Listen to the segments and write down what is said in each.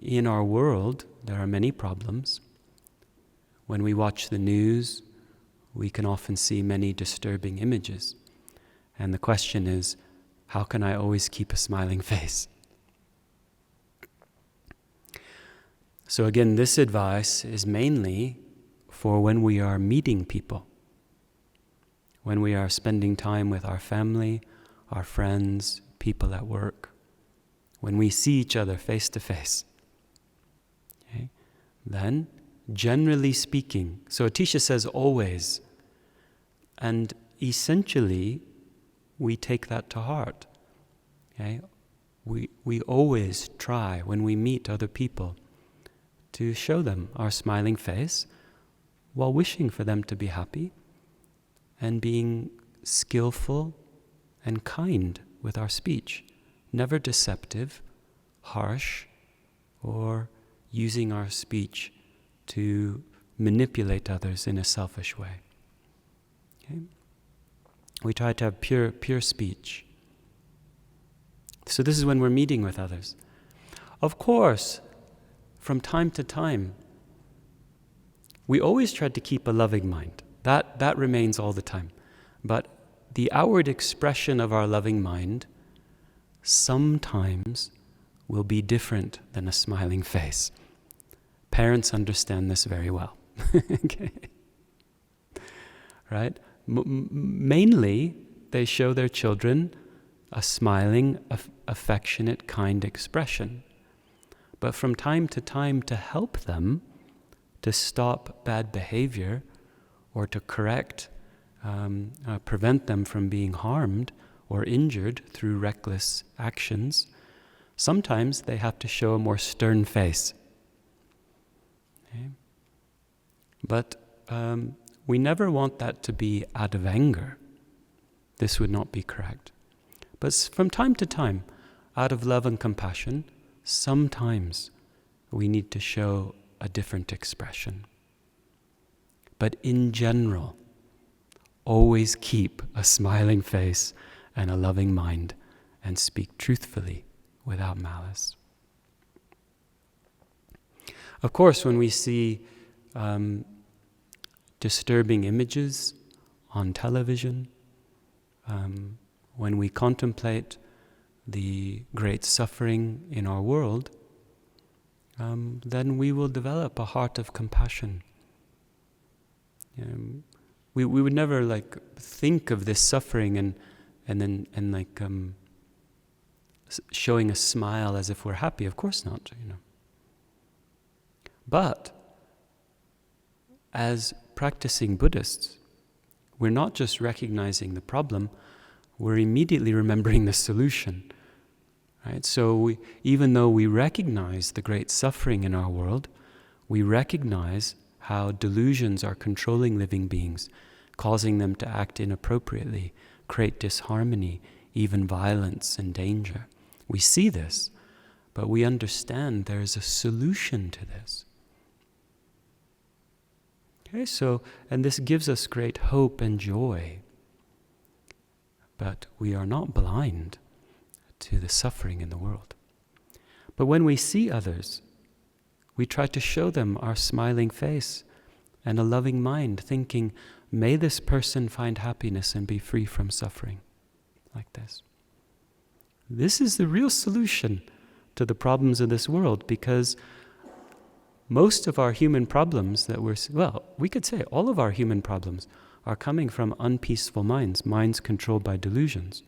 in our world, there are many problems. When we watch the news, we can often see many disturbing images. And the question is, how can I always keep a smiling face? So again, this advice is mainly for when we are meeting people, when we are spending time with our family, our friends, people at work, when we see each other face to face. Okay? Then, generally speaking, so Atisha says always, and essentially we take that to heart. Okay? We always try when we meet other people to show them our smiling face while wishing for them to be happy and being skillful and kind with our speech, never deceptive, harsh, or using our speech to manipulate others in a selfish way. Okay? We try to have pure speech. So this is when we're meeting with others. Of course, from time to time, we always try to keep a loving mind. That remains all the time. But the outward expression of our loving mind sometimes will be different than a smiling face. Parents understand this very well. Okay. Right? Mainly, they show their children a smiling, affectionate, kind expression. But from time to help them to stop bad behavior or to correct, prevent them from being harmed or injured through reckless actions, sometimes they have to show a more stern face. Okay? But we never want that to be out of anger. This would not be correct. But from time to time, out of love and compassion, sometimes we need to show a different expression. But in general, always keep a smiling face and a loving mind and speak truthfully without malice. Of course, when we see disturbing images on television, when we contemplate the great suffering in our world, then we will develop a heart of compassion. We would never think of this suffering and showing a smile as if we're happy. Of course not, But as practicing Buddhists, we're not just recognizing the problem, we're immediately remembering the solution. Right? So even though we recognize the great suffering in our world, we recognize how delusions are controlling living beings, causing them to act inappropriately, create disharmony, even violence and danger. We see this, but we understand there is a solution to this. Okay, and this gives us great hope and joy. But we are not blind to the suffering in the world. But when we see others, we try to show them our smiling face and a loving mind, thinking, may this person find happiness and be free from suffering, like this. This is the real solution to the problems of this world, because most of our human problems we could say all of our human problems are coming from unpeaceful minds controlled by delusions.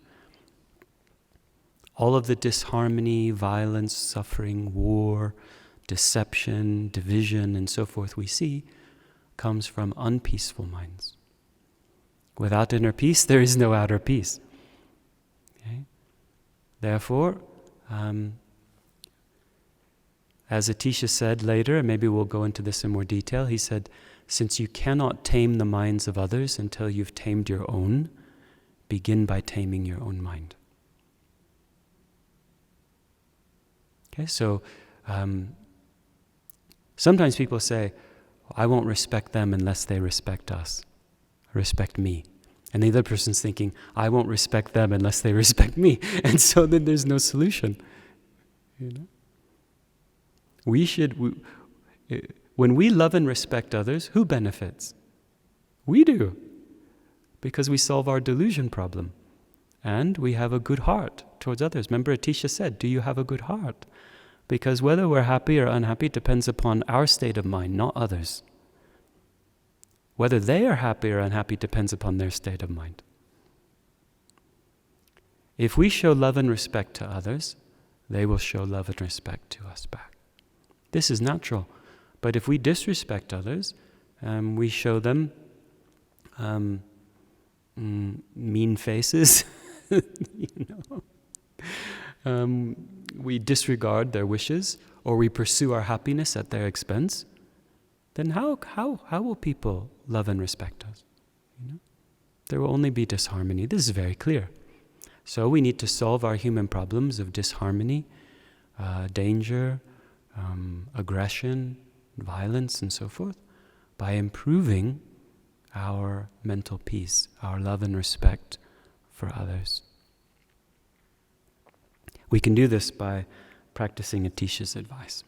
All of the disharmony, violence, suffering, war, deception, division, and so forth we see comes from unpeaceful minds. Without inner peace, there is no outer peace. Okay? Therefore, as Atisha said later, and maybe we'll go into this in more detail, he said, since you cannot tame the minds of others until you've tamed your own, begin by taming your own mind. Okay, so sometimes people say, I won't respect them unless they respect us, respect me. And the other person's thinking, I won't respect them unless they respect me. And so then there's no solution. When we love and respect others, who benefits? We do, because we solve our delusion problem. And we have a good heart towards others. Remember, Atisha said, do you have a good heart? Because whether we're happy or unhappy depends upon our state of mind, not others. Whether they are happy or unhappy depends upon their state of mind. If we show love and respect to others, they will show love and respect to us back. This is natural. But if we disrespect others, we show them mean faces, we disregard their wishes, or we pursue our happiness at their expense, then how will people love and respect us? There will only be disharmony. This is very clear. So we need to solve our human problems of disharmony, danger, aggression, violence, and so forth, by improving our mental peace, our love and respect for others. We can do this by practicing Atisha's advice.